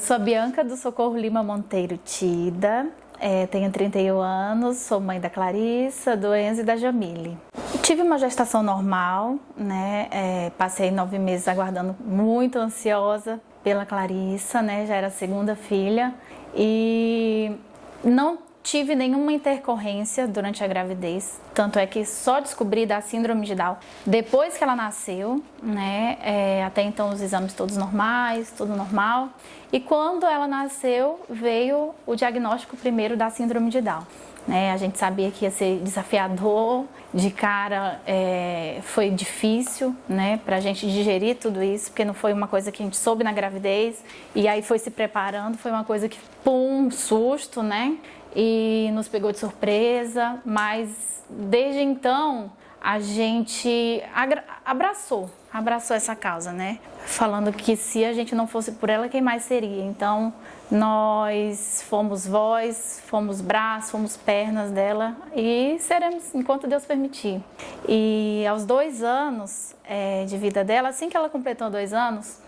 sou a Bianca do Socorro Lima Monteiro Tida, tenho 31 anos, sou mãe da Clarissa, do Enzo e da Jamile. Tive uma gestação normal, né? Passei 9 meses aguardando, muito ansiosa pela Clarissa, né? Já era a segunda filha e não tive nenhuma intercorrência durante a gravidez, tanto é que só descobri da síndrome de Down depois que ela nasceu, né? Até então os exames todos normais, tudo normal. E quando ela nasceu, veio o diagnóstico primeiro da síndrome de Down. Né? A gente sabia que ia ser desafiador, de cara foi difícil, né? Pra gente digerir tudo isso, porque não foi uma coisa que a gente soube na gravidez e aí foi se preparando, foi uma coisa que, pum, susto, né? E nos pegou de surpresa, mas desde então a gente abraçou essa causa, né? Falando que se a gente não fosse por ela, quem mais seria? Então nós fomos voz, fomos braço, fomos pernas dela e seremos enquanto Deus permitir. E aos 2 anos de vida dela, assim que ela completou 2 anos,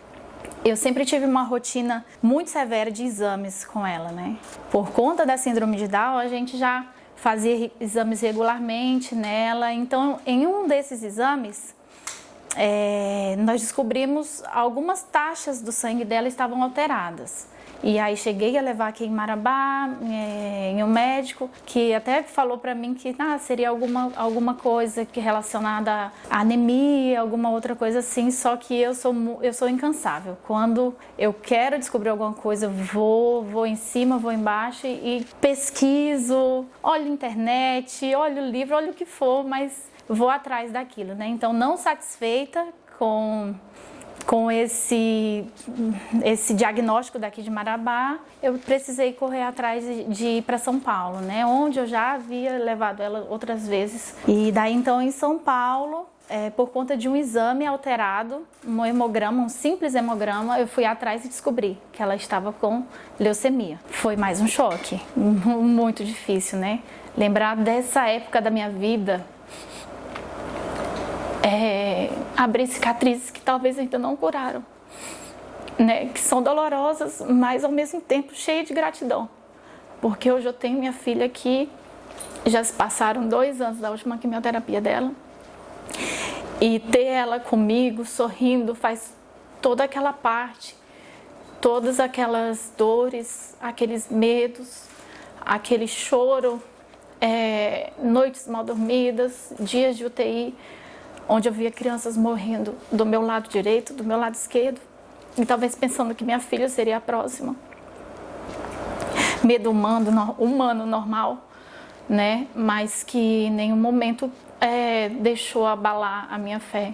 eu sempre tive uma rotina muito severa de exames com ela, né? Por conta da síndrome de Down, a gente já fazia exames regularmente nela. Então, em um desses exames, nós descobrimos algumas taxas do sangue dela estavam alteradas. E aí cheguei a levar aqui em Marabá, em um médico, que até falou para mim que seria alguma coisa que relacionada à anemia, alguma outra coisa assim, só que eu sou incansável. Quando eu quero descobrir alguma coisa, vou em cima, vou embaixo e pesquiso, olho internet, olho livro, olho o que for, mas vou atrás daquilo, né? Então, não satisfeita com esse diagnóstico daqui de Marabá, eu precisei correr atrás de ir para São Paulo, né? Onde eu já havia levado ela outras vezes. E daí então em São Paulo, por conta de um exame alterado, um hemograma, um simples hemograma, eu fui atrás e descobri que ela estava com leucemia. Foi mais um choque, muito difícil, né? Lembrar dessa época da minha vida, abrir cicatrizes que talvez ainda não curaram, né? Que são dolorosas, mas ao mesmo tempo cheias de gratidão, porque hoje eu tenho minha filha aqui, já se passaram 2 anos da última quimioterapia dela, e ter ela comigo, sorrindo, faz toda aquela parte, todas aquelas dores, aqueles medos, aquele choro, noites mal dormidas, dias de UTI, onde eu via crianças morrendo do meu lado direito, do meu lado esquerdo, e talvez pensando que minha filha seria a próxima. Medo humano normal, né? Mas que em nenhum momento deixou abalar a minha fé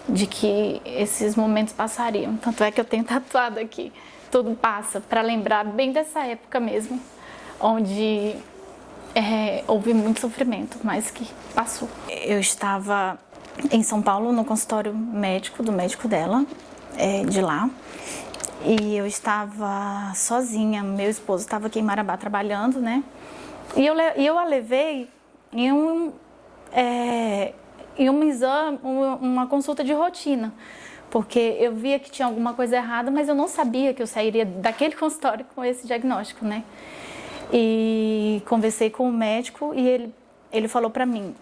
de que esses momentos passariam. Tanto é que eu tenho tatuado aqui, tudo passa, para lembrar bem dessa época mesmo, onde houve muito sofrimento, mas que passou. Eu estava em São Paulo, no consultório médico, do médico dela, de lá. E eu estava sozinha, meu esposo estava aqui em Marabá trabalhando, né? E eu a levei em um exame, uma consulta de rotina, porque eu via que tinha alguma coisa errada, mas eu não sabia que eu sairia daquele consultório com esse diagnóstico, né? E conversei com o médico e ele falou para mim,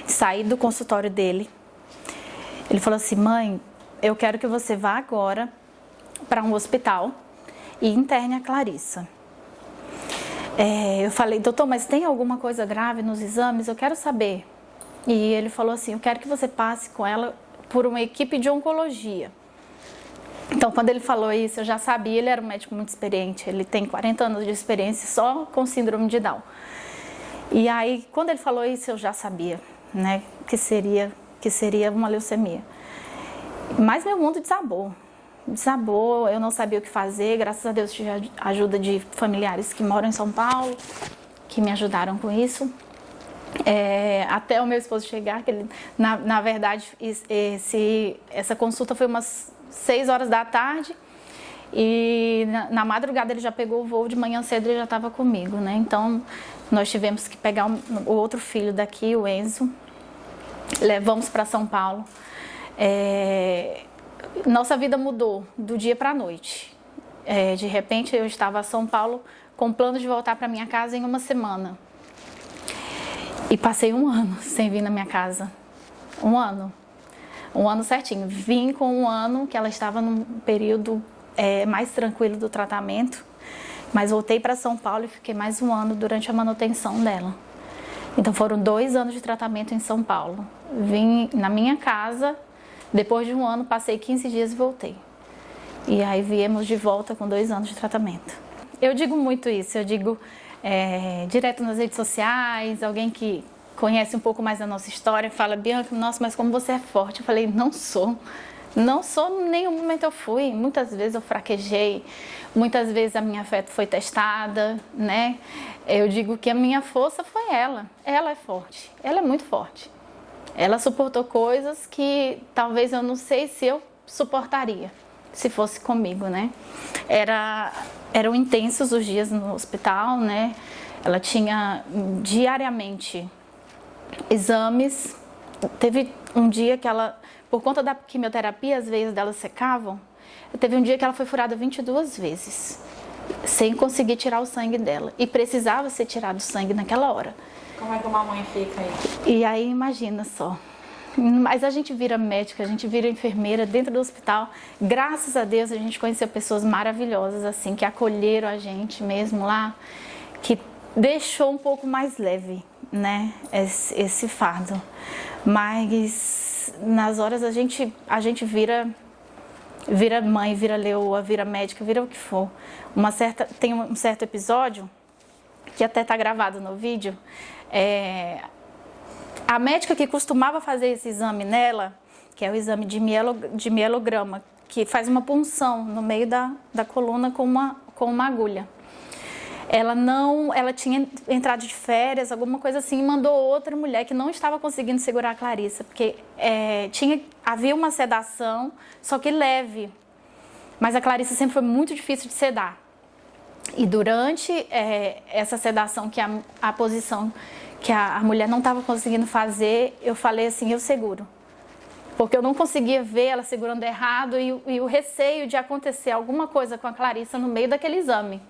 saí do consultório dele, ele falou assim: mãe, eu quero que você vá agora para um hospital e interne a Clarissa. Eu falei: doutor, mas tem alguma coisa grave nos exames? Eu quero saber. E ele falou assim: eu quero que você passe com ela por uma equipe de oncologia. Então, quando ele falou isso, eu já sabia. Ele era um médico muito experiente, ele tem 40 anos de experiência só com síndrome de Down. E aí, quando ele falou isso, eu já sabia, né, que seria uma leucemia. Mas meu mundo desabou, eu não sabia o que fazer. Graças a Deus tive a ajuda de familiares que moram em São Paulo, que me ajudaram com isso. Até o meu esposo chegar, que ele, na verdade, essa consulta foi umas 6 horas da tarde, e na madrugada ele já pegou o voo, de manhã cedo ele já estava comigo, né? Então nós tivemos que pegar o outro filho daqui, o Enzo, levamos para São Paulo. Nossa vida mudou do dia para a noite. De repente eu estava em São Paulo com plano de voltar para minha casa em uma semana. E passei 1 ano sem vir na minha casa. 1 ano. 1 ano certinho. Vim com 1 ano, que ela estava num período mais tranquilo do tratamento. Mas voltei para São Paulo e fiquei mais 1 ano durante a manutenção dela. Então foram 2 anos de tratamento em São Paulo. Vim na minha casa, depois de 1 ano, passei 15 dias e voltei. E aí viemos de volta com 2 anos de tratamento. Eu digo muito isso, eu digo direto nas redes sociais, alguém que conhece um pouco mais da nossa história, fala: Bianca, nossa, mas como você é forte. Eu falei: não sou. Não sou, em nenhum momento eu fui. Muitas vezes eu fraquejei, muitas vezes a minha fé foi testada, né? Eu digo que a minha força foi ela. Ela é forte, ela é muito forte. Ela suportou coisas que talvez eu não sei se eu suportaria, se fosse comigo, né? Eram intensos os dias no hospital, né? Ela tinha diariamente exames. Teve um dia que ela, por conta da quimioterapia, as veias dela secavam. Teve um dia que ela foi furada 22 vezes, sem conseguir tirar o sangue dela. E precisava ser tirado o sangue naquela hora. Como é que uma mãe fica aí? E aí, imagina só. Mas a gente vira médica, a gente vira enfermeira dentro do hospital. Graças a Deus a gente conheceu pessoas maravilhosas, assim, que acolheram a gente mesmo lá, que deixou um pouco mais leve, né, esse fardo. Mas nas horas a gente vira mãe, vira leoa, vira médica, vira o que for. Tem um certo episódio, que até está gravado no vídeo, a médica que costumava fazer esse exame nela, que é o exame de mielograma, que faz uma punção no meio da coluna com uma agulha. Ela tinha entrado de férias, alguma coisa assim, e mandou outra mulher que não estava conseguindo segurar a Clarissa, porque havia uma sedação, só que leve. Mas a Clarissa sempre foi muito difícil de sedar. E durante essa sedação, que a posição que a mulher não estava conseguindo fazer, eu falei assim: eu seguro. Porque eu não conseguia ver ela segurando errado e o receio de acontecer alguma coisa com a Clarissa no meio daquele exame.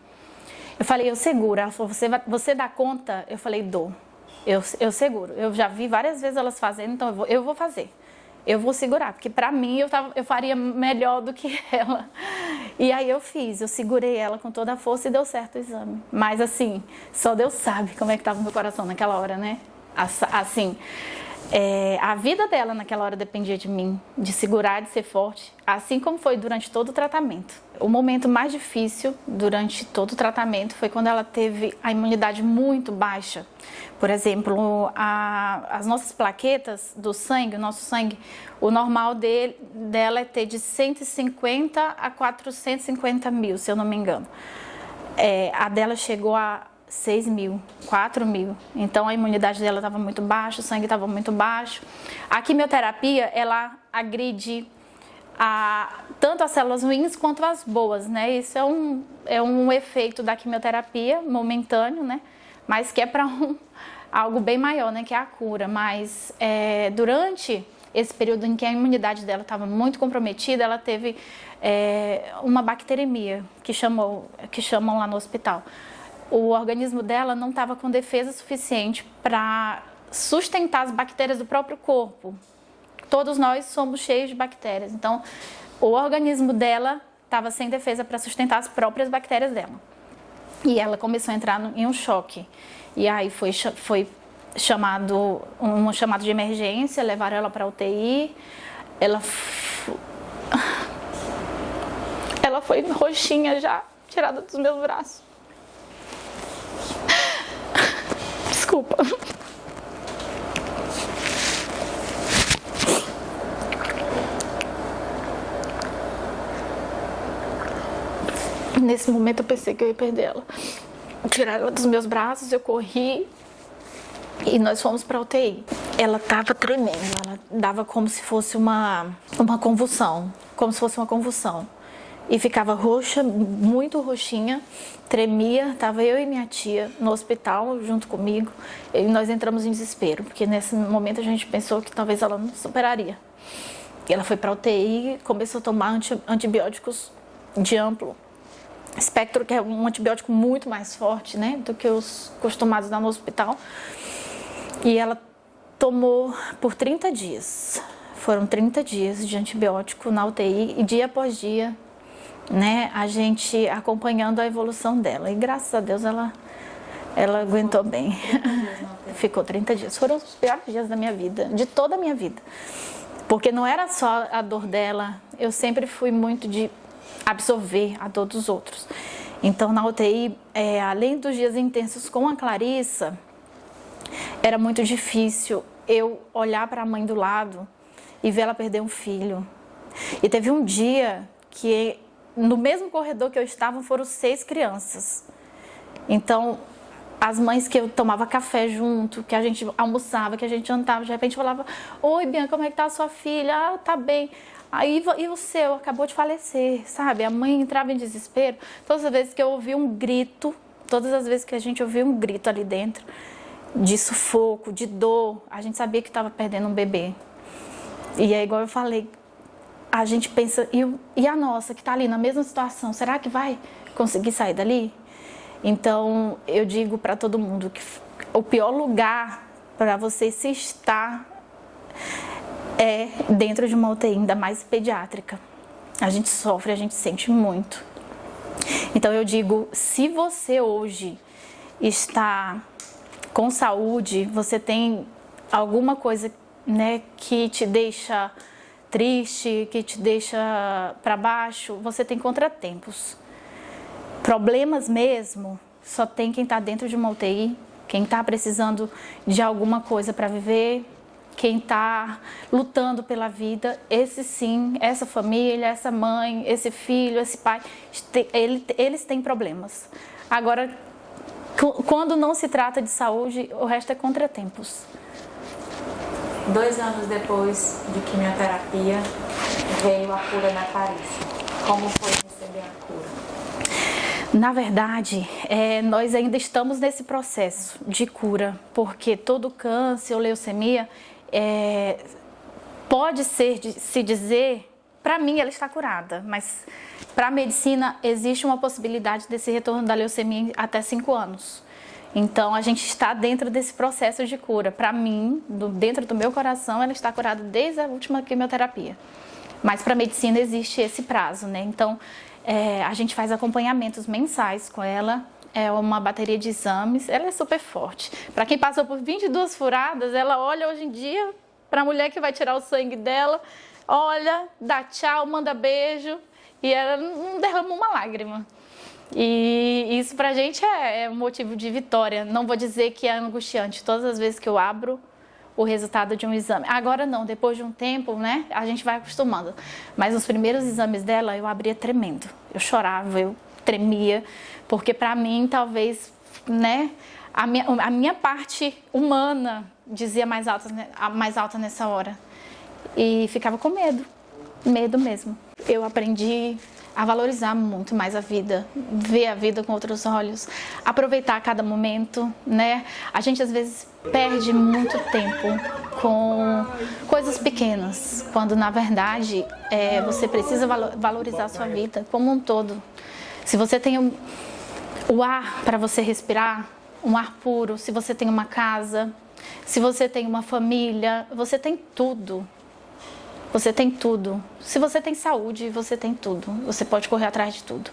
Eu falei: eu seguro. Ela falou: você dá conta? Eu falei: dou. Eu seguro. Eu já vi várias vezes elas fazendo, então eu vou fazer. Eu vou segurar, porque pra mim eu faria melhor do que ela. E aí eu segurei ela com toda a força e deu certo o exame. Mas assim, só Deus sabe como é que estava o meu coração naquela hora, né? Assim, a vida dela naquela hora dependia de mim, de segurar, de ser forte, assim como foi durante todo o tratamento. O momento mais difícil durante todo o tratamento foi quando ela teve a imunidade muito baixa. Por exemplo, as nossas plaquetas do sangue, o nosso sangue, o normal dela é ter de 150 a 450 mil, se eu não me engano. A dela chegou a 6 mil, 4 mil. Então a imunidade dela estava muito baixa, o sangue estava muito baixo. A quimioterapia, ela agride tanto as células ruins quanto as boas, né? Isso é um efeito da quimioterapia momentâneo, né? Mas que é para algo bem maior, né? Que é a cura. Mas durante esse período em que a imunidade dela estava muito comprometida, ela teve uma bacteremia, que chamam lá no hospital. O organismo dela não estava com defesa suficiente para sustentar as bactérias do próprio corpo. Todos nós somos cheios de bactérias, então o organismo dela estava sem defesa para sustentar as próprias bactérias dela. E ela começou a entrar em um choque. E aí foi chamado de emergência, levaram ela para a UTI. Ela foi roxinha já, tirada dos meus braços. Desculpa. Nesse momento eu pensei que eu ia perder ela. Tiraram ela dos meus braços, eu corri e nós fomos para a UTI. Ela estava tremendo, ela dava como se fosse uma convulsão, E ficava roxa, muito roxinha, tremia. Estava eu e minha tia no hospital junto comigo e nós entramos em desespero, porque nesse momento a gente pensou que talvez ela não superaria. E ela foi para a UTI, começou a tomar antibióticos de amplo Spectro, que é um antibiótico muito mais forte, né, do que os costumados lá no hospital. E ela tomou por 30 dias. Foram 30 dias de antibiótico na UTI e dia após dia, né, a gente acompanhando a evolução dela. E graças a Deus ela aguentou bem. Ficou 30 dias. Foram os piores dias da minha vida, de toda a minha vida. Porque não era só a dor dela, eu sempre fui muito de absorver a dor dos outros. Então, na UTI, além dos dias intensos com a Clarissa, era muito difícil eu olhar para a mãe do lado e ver ela perder um filho. E teve um dia que, no mesmo corredor que eu estava, foram 6 crianças. Então, as mães que eu tomava café junto, que a gente almoçava, que a gente jantava, de repente falava: oi, Bianca, como é que tá a sua filha? Ah, tá bem. Aí, e o seu? Acabou de falecer, sabe? A mãe entrava em desespero. Todas as vezes que eu ouvi um grito, todas as vezes que a gente ouvia um grito ali dentro, de sufoco, de dor, a gente sabia que estava perdendo um bebê. E é igual eu falei, a gente pensa, e a nossa, que está ali na mesma situação, será que vai conseguir sair dali? Então, eu digo para todo mundo que o pior lugar para você se estar é dentro de uma UTI, ainda mais pediátrica. A gente sofre, a gente sente muito. Então, eu digo, se você hoje está com saúde, você tem alguma coisa, né, que te deixa triste, que te deixa para baixo, você tem contratempos. Problemas mesmo, só tem quem está dentro de uma UTI, quem está precisando de alguma coisa para viver, quem está lutando pela vida. Esse sim, essa família, essa mãe, esse filho, esse pai, eles têm problemas. Agora, quando não se trata de saúde, o resto é contratempos. 2 anos depois de quimioterapia, veio a cura da Clarissa. Como foi receber a cura? Na verdade, nós ainda estamos nesse processo de cura, porque todo câncer ou leucemia pode se dizer, para mim ela está curada, mas para a medicina existe uma possibilidade desse retorno da leucemia até 5 anos. Então a gente está dentro desse processo de cura. Para mim, dentro do meu coração, ela está curada desde a última quimioterapia. Mas para a medicina existe esse prazo, né? Então a gente faz acompanhamentos mensais com ela, é uma bateria de exames, ela é super forte. Para quem passou por 22 furadas, ela olha hoje em dia para a mulher que vai tirar o sangue dela, olha, dá tchau, manda beijo e ela não derrama uma lágrima. E isso pra gente é um motivo de vitória. Não vou dizer que é angustiante todas as vezes que eu abro o resultado de um exame. Agora não, depois de um tempo, né, a gente vai acostumando. Mas os primeiros exames dela eu abria tremendo. Eu chorava, eu tremia, porque pra mim talvez, né, a minha parte humana dizia mais alta nessa hora. E ficava com medo mesmo. Eu aprendi a valorizar muito mais a vida, ver a vida com outros olhos, aproveitar cada momento, né? A gente às vezes perde muito tempo com coisas pequenas, quando na verdade você precisa valorizar a sua vida como um todo. Se você tem o ar para você respirar, um ar puro, se você tem uma casa, se você tem uma família, você tem tudo. Você tem tudo. Se você tem saúde, você tem tudo. Você pode correr atrás de tudo.